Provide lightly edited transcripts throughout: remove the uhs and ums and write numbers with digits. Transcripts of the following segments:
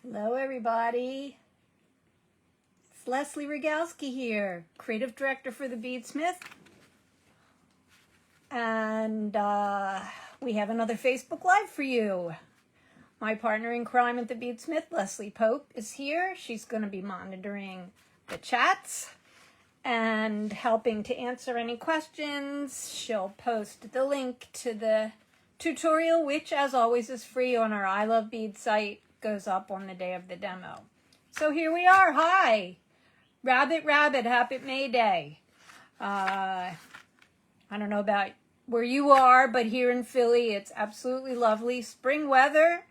Hello everybody, it's Leslie Rogalski here, Creative Director for the Beadsmith, and we have another Facebook Live for you. My partner in crime at the Beadsmith, Leslie Pope, is here. She's going to be monitoring the chats and helping to answer any questions. She'll post the link to the tutorial, which as always is free on our I Love Beads site. Goes up on the day of the demo. So here we are. Hi, Rabbit, happy May Day. I don't know about where you are, but here in Philly, it's absolutely lovely spring weather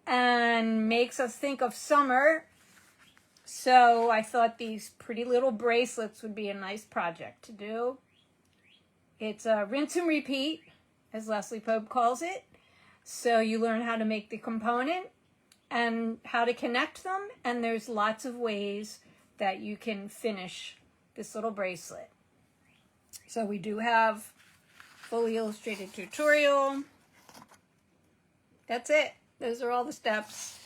and makes us think of summer. So I thought these pretty little bracelets would be a nice project to do. It's a rinse and repeat, as Leslie Pope calls it. So you learn how to make the component and how to connect them, and there's lots of ways that you can finish this little bracelet. So we do have fully illustrated tutorial. That's it. Those are all the steps.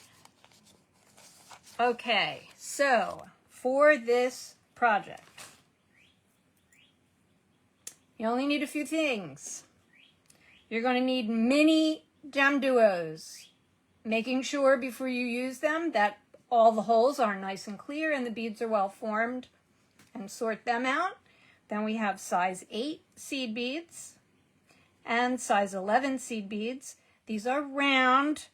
Okay, so for this project, you only need a few things. You're going to need mini gem duos, making sure before you use them that all the holes are nice and clear and the beads are well formed, and sort them out. Then we have size 8 seed beads and size 11 seed beads. These are round.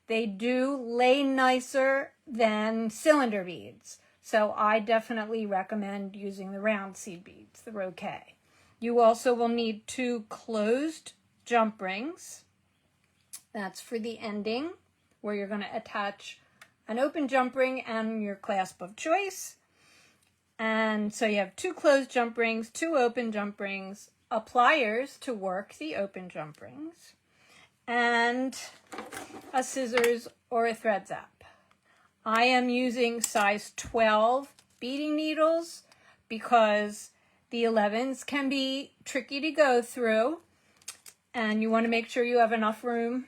They do lay nicer than cylinder beads. So I definitely recommend using the round seed beads. They're okay. You also will need 2 closed jump rings. That's for the ending, where you're going to attach an open jump ring and your clasp of choice. And so you have 2 closed jump rings, 2 open jump rings, pliers to work the open jump rings, and a scissors or a thread zap. I am using size 12 beading needles because the 11s can be tricky to go through, and you want to make sure you have enough room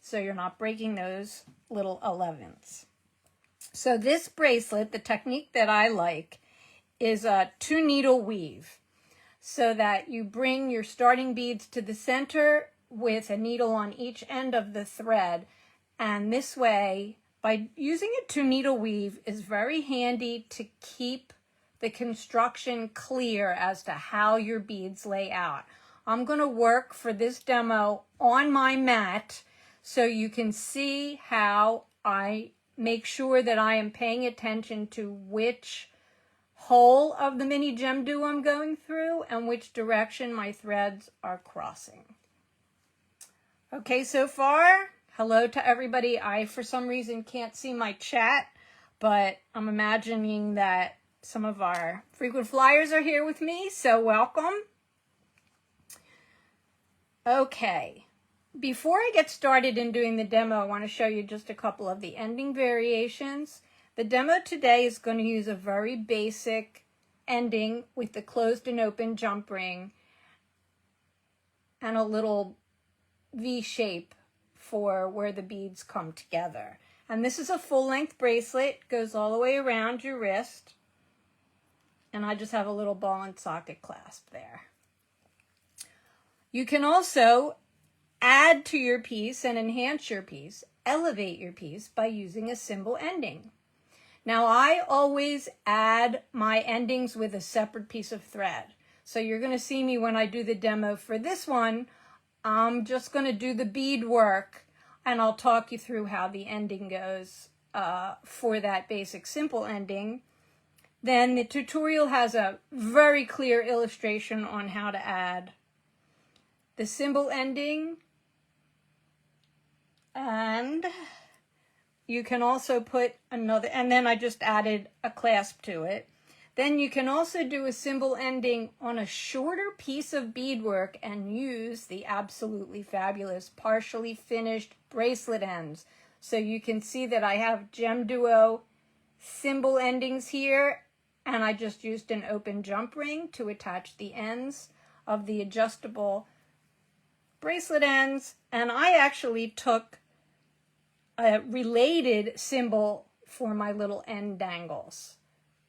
so you're not breaking those little 11s. So this bracelet, the technique that I like, is a 2 needle weave, so that you bring your starting beads to the center with a needle on each end of the thread. And this way, by using a 2 needle weave, is very handy to keep the construction clear as to how your beads lay out. I'm going to work for this demo on my mat, so you can see how I make sure that I am paying attention to which hole of the mini gem duo I'm going through and which direction my threads are crossing. Okay, so far, hello to everybody. I, for some reason, can't see my chat, but I'm imagining that some of our frequent flyers are here with me, so welcome. Okay. Before I get started in doing the demo, I want to show you just a couple of the ending variations. The demo today is going to use a very basic ending with the closed and open jump ring and a little V shape for where the beads come together. And this is a full-length bracelet, goes all the way around your wrist. And I just have a little ball and socket clasp there. You can also add to your piece and enhance your piece, elevate your piece by using a symbol ending. Now I always add my endings with a separate piece of thread. So you're going to see me when I do the demo for this one, I'm just going to do the bead work and I'll talk you through how the ending goes for that basic simple ending. Then the tutorial has a very clear illustration on how to add the symbol ending. And you can also put another, and then I just added a clasp to it. Then you can also do a symbol ending on a shorter piece of beadwork and use the absolutely fabulous partially finished bracelet ends. So you can see that I have gem duo symbol endings here, and I just used an open jump ring to attach the ends of the adjustable bracelet ends. And I actually took a related symbol for my little end dangles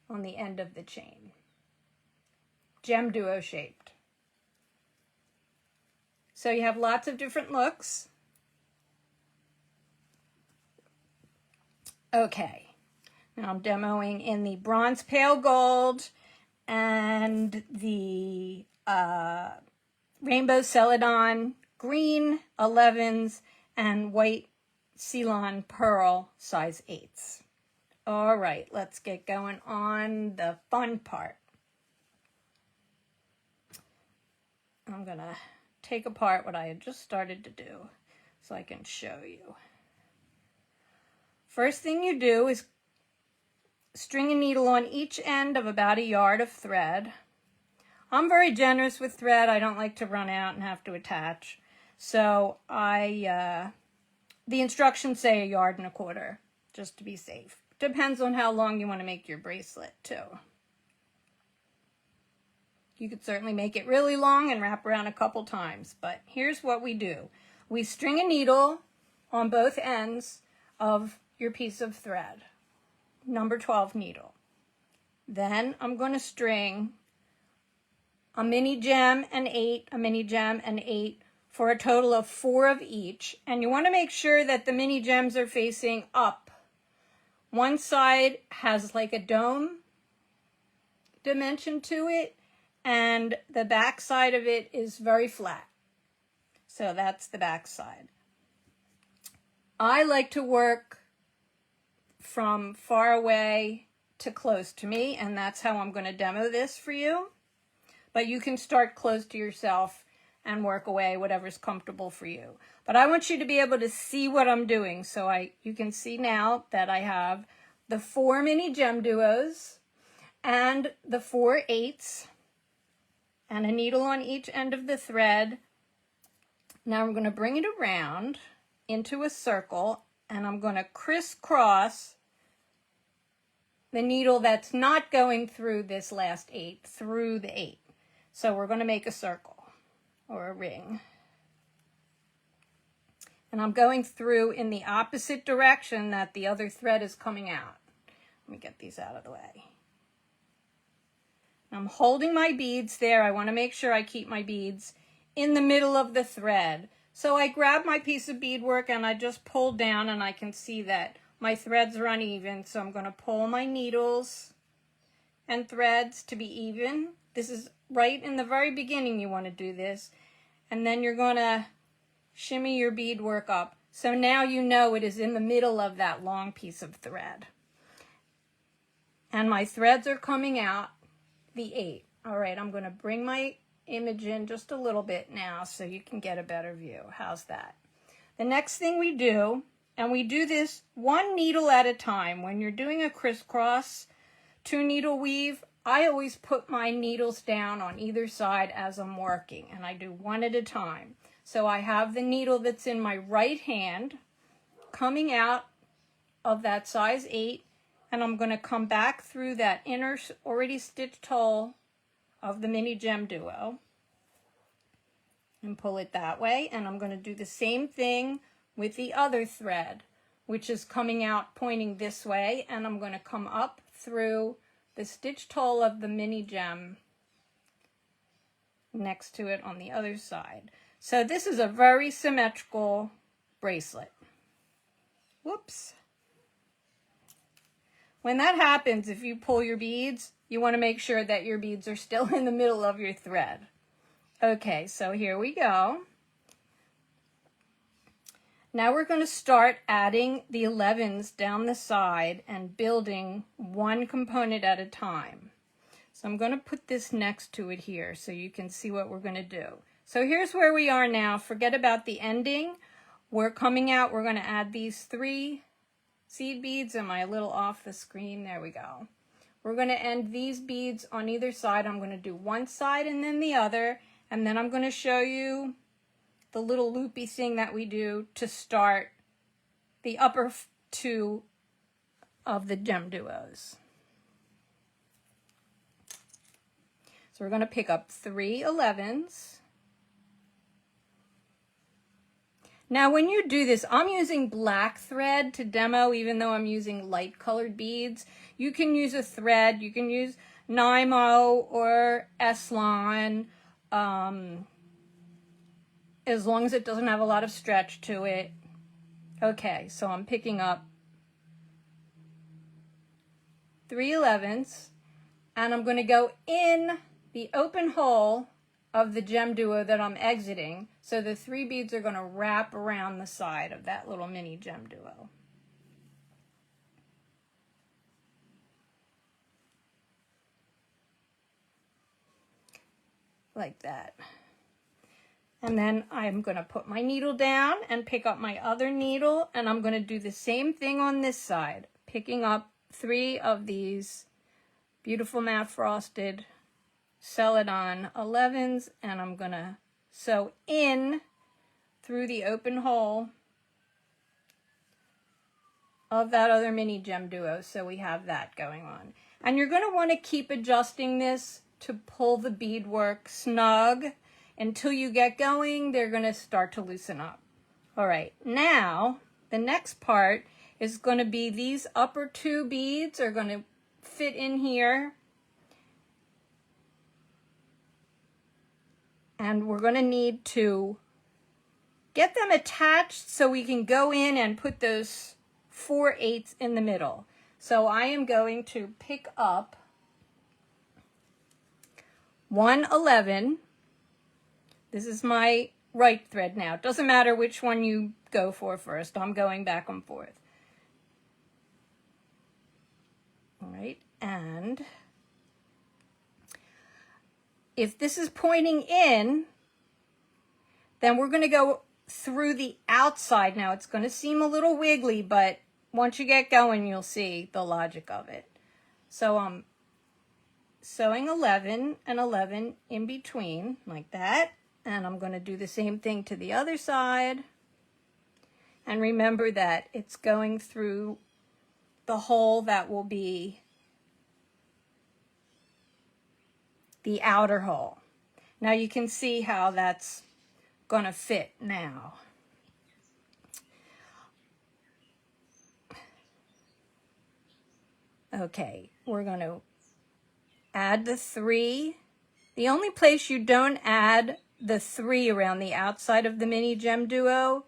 on the end of the chain. Gem duo shaped. So you have lots of different looks. Okay, now I'm demoing in the bronze pale gold and the rainbow celadon green 11s and white Ceylon pearl size 8s. All right, let's get going on the fun part. I'm gonna take apart what I had just started to do so I can show you. First thing you do is string a needle on each end of about 1 yard of thread. I'm very generous with thread. I don't like to run out and have to attach. So the instructions say 1.25 yards, just to be safe. Depends on how long you want to make your bracelet too. You could certainly make it really long and wrap around a couple times, but here's what we do. We string a needle on both ends of your piece of thread, number 12 needle. Then I'm going to string a mini gem and 8, a mini gem and 8 for a total of 4 of each. And you want to make sure that the mini gems are facing up. One side has like a dome dimension to it, and the back side of it is very flat. So that's the back side. I like to work from far away to close to me, and that's how I'm going to demo this for you. But you can start close to yourself and work away, whatever's comfortable for you. But I want you to be able to see what I'm doing. So you can see now that I have the 4 mini gem duos and the 4 8s and a needle on each end of the thread. Now I'm going to bring it around into a circle, and I'm going to crisscross the needle that's not going through this last 8 through the 8. So we're going to make a circle or a ring. And I'm going through in the opposite direction that the other thread is coming out. Let me get these out of the way. I'm holding my beads there. I want to make sure I keep my beads in the middle of the thread. So I grab my piece of beadwork and I just pull down, and I can see that my threads are uneven. So I'm going to pull my needles and threads to be even. This is right in the very beginning you want to do this. And then you're going to shimmy your beadwork up. So now you know it is in the middle of that long piece of thread. And my threads are coming out the 8. All right, I'm going to bring my image in just a little bit now so you can get a better view. How's that? The next thing we do, and we do this 1 needle at a time. When you're doing a crisscross 2 needle weave, I always put my needles down on either side as I'm working, and I do 1 at a time. So I have the needle that's in my right hand coming out of that size 8, and I'm going to come back through that inner already stitched hole of the mini gem duo and pull it that way. And I'm going to do the same thing with the other thread, which is coming out pointing this way, and I'm going to come up through the stitched hole of the mini gem next to it on the other side. So this is a very symmetrical bracelet. Whoops. When that happens, if you pull your beads, you want to make sure that your beads are still in the middle of your thread. Okay, so here we go. Now we're going to start adding the 11s down the side and building 1 component at a time. So I'm going to put this next to it here so you can see what we're going to do. So here's where we are now. Forget about the ending. We're coming out. We're going to add these 3 seed beads. Am I a little off the screen? There we go. We're going to end these beads on either side. I'm going to do one side and then the other, and then I'm going to show you the little loopy thing that we do to start the upper 2 of the gem duos. So we're going to pick up 3 11s. Now when you do this, I'm using black thread to demo, even though I'm using light colored beads. You can use a thread, you can use Nymo or S-Line, as long as it doesn't have a lot of stretch to it. Okay, so I'm picking up 3/11, and I'm going to go in the open hole of the gem duo that I'm exiting. So the 3 beads are going to wrap around the side of that little mini gem duo. Like that. And then I'm going to put my needle down and pick up my other needle, and I'm going to do the same thing on this side, picking up 3 of these beautiful matte frosted Celadon 11s, and I'm going to sew in through the open hole of that other mini gem duo, so we have that going on. And you're going to want to keep adjusting this to pull the beadwork snug. Until you get going, they're going to start to loosen up. All right, now the next part is going to be these upper 2 beads are going to fit in here. And we're going to need to get them attached so we can go in and put those 4/8 in the middle. So I am going to pick up 1/11. This is my right thread now. It doesn't matter which one you go for first. I'm going back and forth. All right, and if this is pointing in, then we're going to go through the outside. Now it's going to seem a little wiggly, but once you get going, you'll see the logic of it. So I'm sewing 11 and 11 in between like that. And I'm going to do the same thing to the other side. And remember that it's going through the hole that will be the outer hole. Now you can see how that's going to fit now. Okay, we're going to add the 3. The only place you don't add the 3 around the outside of the mini gem duo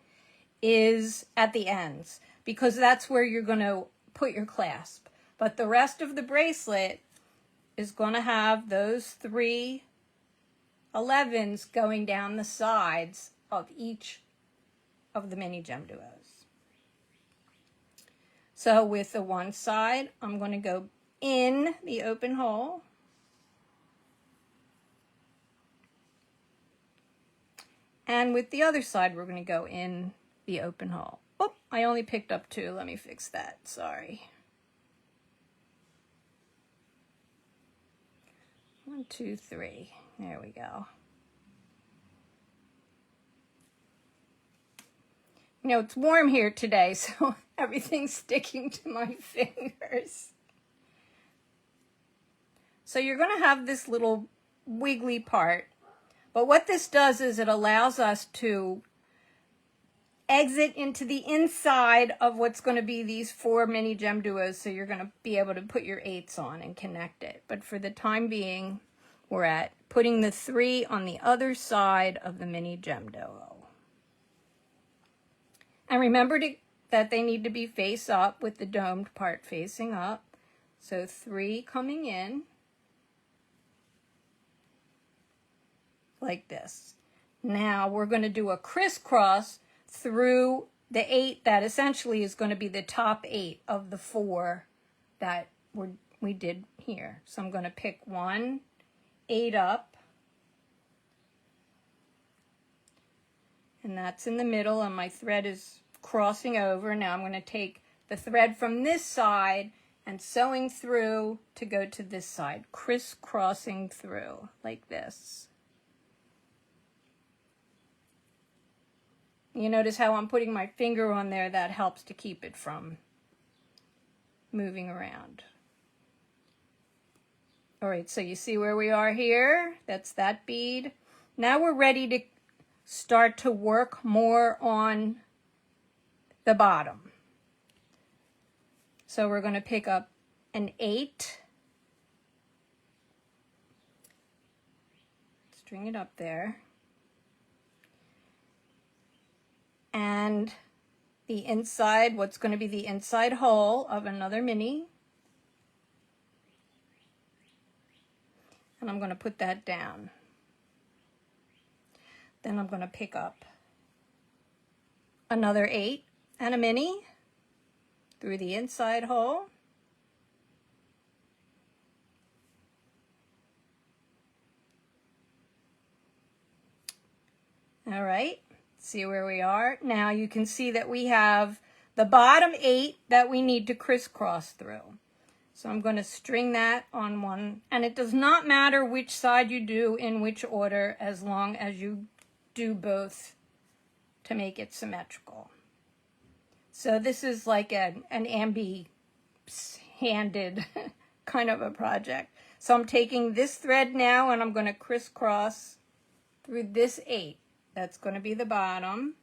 is at the ends, because that's where you're going to put your clasp. But the rest of the bracelet is going to have those 3 11s going down the sides of each of the mini gem duos. So with the one side, I'm going to go in the open hole. And with the other side, we're going to go in the open hole. Oh, I only picked up 2. Let me fix that. Sorry. 1, 2, 3. There we go. You know, it's warm here today, so everything's sticking to my fingers. So you're going to have this little wiggly part. But what this does is it allows us to exit into the inside of what's going to be these 4 mini gem duos, so you're going to be able to put your 8s on and connect it. But for the time being, we're at putting the 3 on the other side of the mini gem duo. And remember that they need to be face up with the domed part facing up. So 3 coming in. Like this. Now we're going to do a crisscross through the 8 that essentially is going to be the top 8 of the 4 that we did here. So I'm going to pick 1 8 up, and that's in the middle, and my thread is crossing over. Now I'm going to take the thread from this side and sewing through to go to this side, crisscrossing through like this. You notice how I'm putting my finger on there? That helps to keep it from moving around. All right, so you see where we are here? That's that bead. Now we're ready to start to work more on the bottom. So we're going to pick up an 8, string it up there, and the inside, what's going to be the inside hole of another mini, and I'm going to put that down. Then I'm going to pick up another 8 and a mini through the inside hole. All right, see where we are. Now you can see that we have the bottom 8 that we need to crisscross through. So I'm going to string that on one, and it does not matter which side you do in which order as long as you do both to make it symmetrical. So this is like an ambi-handed kind of a project. So I'm taking this thread now and I'm going to crisscross through this 8. That's going to be the bottom.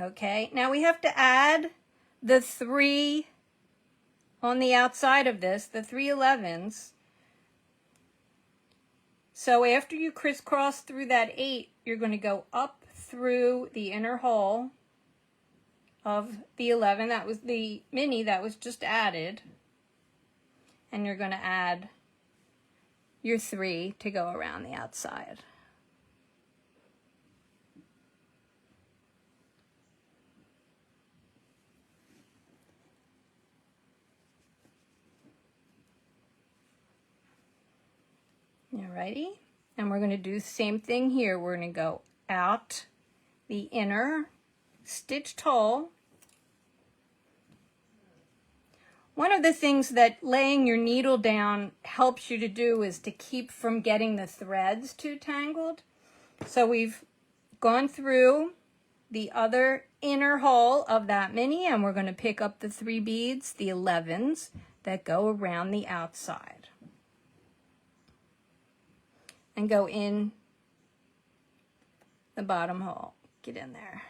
Okay, now we have to add the 3 on the outside of this, the 3 11s. So after you crisscross through that 8, you're going to go up through the inner hole of the 11. That was the mini that was just added. And you're going to add your 3 to go around the outside. Alrighty, and we're going to do the same thing here. We're going to go out the inner stitched hole. One of the things that laying your needle down helps you to do is to keep from getting the threads too tangled. So we've gone through the other inner hole of that mini, and we're going to pick up the 3 beads, the 11s, that go around the outside. And go in the bottom hole. Get in there.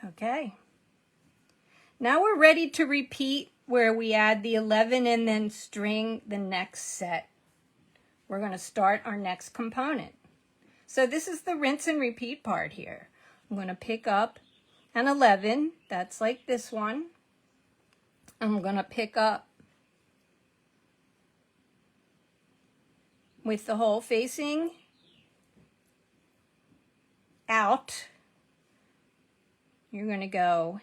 Okay. Now we're ready to repeat where we add the 11 and then string the next set. We're going to start our next component. So this is the rinse and repeat part here. I'm going to pick up an 11. That's like this one. I'm going to pick up with the hole facing out. You're going to go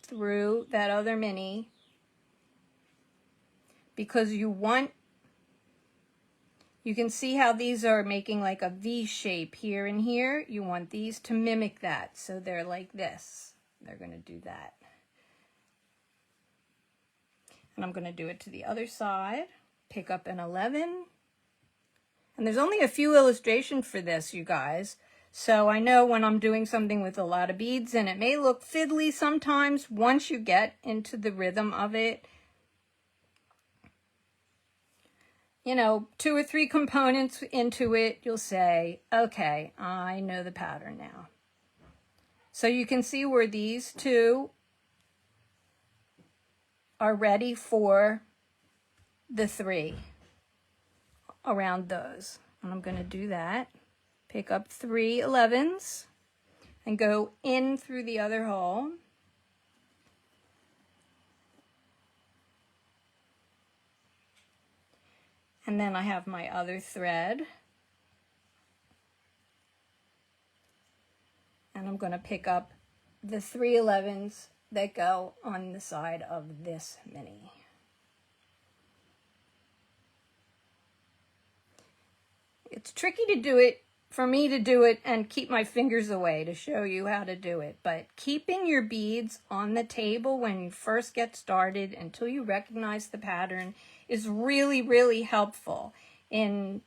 through that other mini because you can see how these are making like a V shape here and here. You want these to mimic that, so they're like this. They're going to do that. And I'm going to do it to the other side. Pick up an 11. And there's only a few illustrations for this, you guys. So I know when I'm doing something with a lot of beads, and it may look fiddly sometimes, once you get into the rhythm of it, you know, 2 or 3 components into it, you'll say, okay, I know the pattern now. So you can see where these 2 are ready for the 3 around those. And I'm going to do that. Pick up 3 11s and go in through the other hole. And then I have my other thread. And I'm going to pick up the 3 11s that go on the side of this mini. It's tricky to do it, for me to do it and keep my fingers away to show you how to do it, but keeping your beads on the table when you first get started until you recognize the pattern is really, really helpful in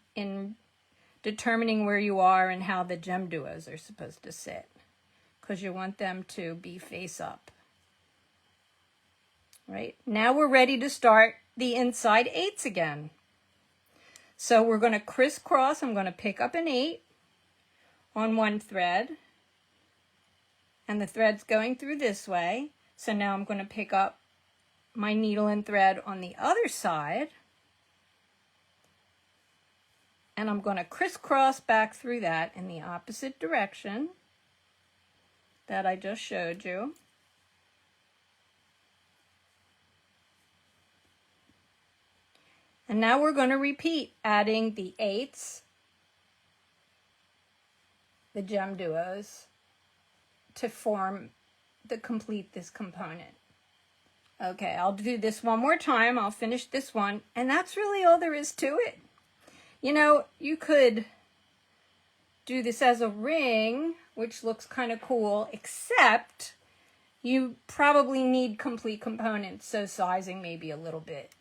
determining where you are and how the gem duos are supposed to sit, because you want them to be face up. right? Now we're ready to start the inside 8s again. So we're going to crisscross. I'm going to pick up an 8 on one thread, and the thread's going through this way. So now I'm going to pick up my needle and thread on the other side, and I'm going to crisscross back through that in the opposite direction that I just showed you. And now we're going to repeat, adding the 8s, the gem duos, to complete this component. Okay, I'll do this one more time. I'll finish this one, and that's really all there is to it. You know, you could do this as a ring, which looks kind of cool, except you probably need complete components, so sizing maybe a little bit.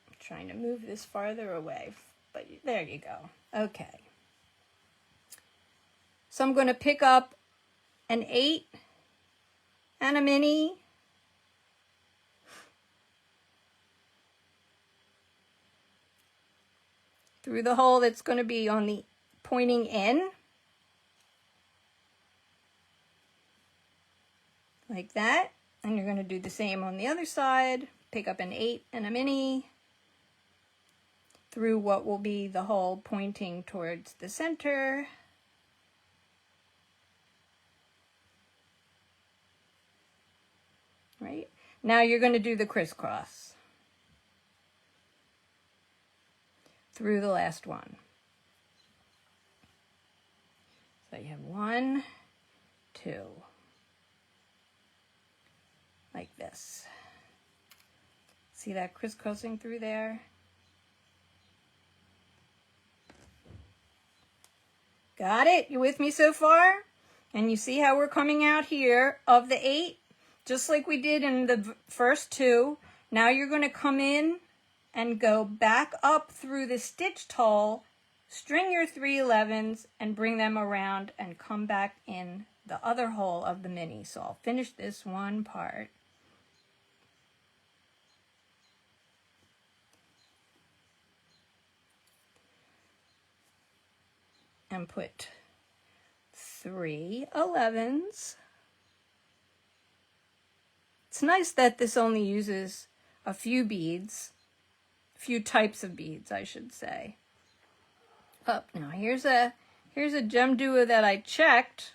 I'm trying to move this farther away, but there you go. Okay. So I'm going to pick up an 8 and a mini. Through the hole that's going to be on the pointing in. Like that. And you're going to do the same on the other side. Pick up an 8 and a mini. Through what will be the hole pointing towards the center. Right? Now you're going to do the crisscross through the last one. So you have 1, 2, like this. See that crisscrossing through there? Got it? You with me so far? And you see how we're coming out here of the 8, just like we did in the first 2. Now you're going to come in and go back up through the stitched hole, string your 3/11s, and bring them around and come back in the other hole of the mini. So I'll finish this one part. And put 3/11s. It's nice that this only uses a few beads. Few types of beads, I should say. Oh, now here's a gem duo that I checked,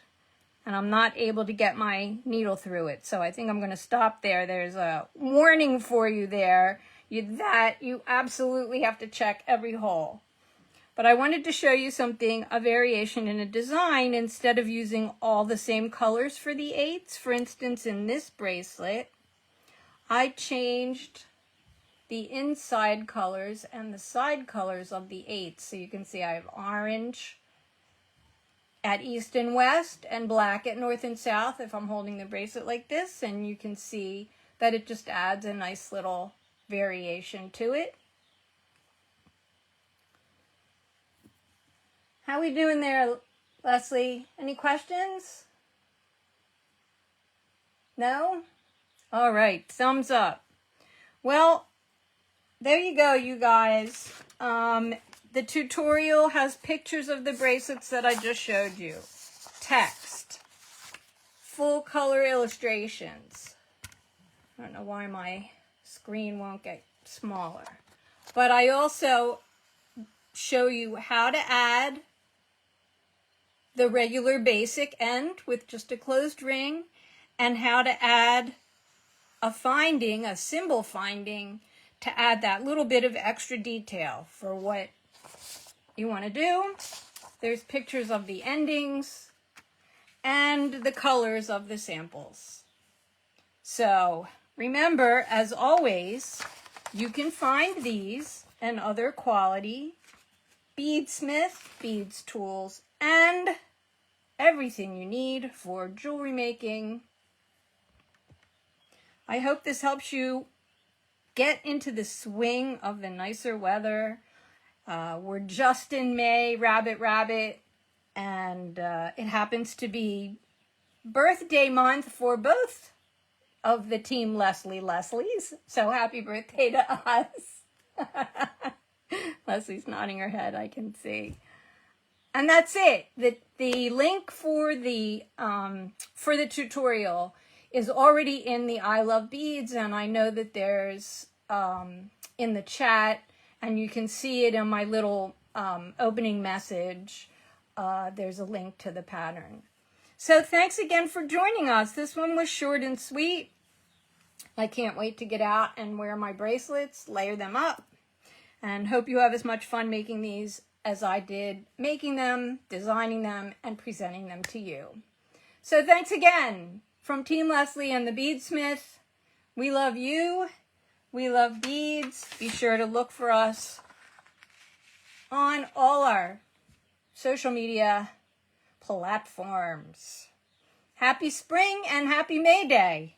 and I'm not able to get my needle through it, so I think I'm going to stop there. There's a warning for you there, that you absolutely have to check every hole. But I wanted to show you something, a variation in a design, instead of using all the same colors for the 8s. For instance, in this bracelet, I changed the inside colors and the side colors of the 8s. So you can see I have orange at east and west and black at north and south if I'm holding the bracelet like this. And you can see that it just adds a nice little variation to it. How we doing there, Leslie? Any questions? No? All right, thumbs up. Well, there you go, you guys. The tutorial has pictures of the bracelets that I just showed you. Text. Full color illustrations. I don't know why my screen won't get smaller. But I also show you how to add the regular basic end with just a closed ring, and how to add a finding, a symbol finding, to add that little bit of extra detail for what you want to do. There's pictures of the endings and the colors of the samples. So remember, as always, you can find these and other quality Beadsmith, beads tools, and everything you need for jewelry making. I hope this helps you get into the swing of the nicer weather. We're just in May, rabbit, and it happens to be birthday month for both of the Team Leslie's. So happy birthday to us. Leslie's nodding her head, I can see. And that's it. The link for the tutorial is already in the I Love Beads, and I know that there's in the chat, and you can see it in my little opening message. There's a link to the pattern. So thanks again for joining us. This one was short and sweet. I can't wait to get out and wear my bracelets, layer them up, and hope you have as much fun making these as I did making them, designing them, and presenting them to you. So thanks again from Team Leslie and the Beadsmith. We love you. We love beads. Be sure to look for us on all our social media platforms. Happy spring and happy May Day.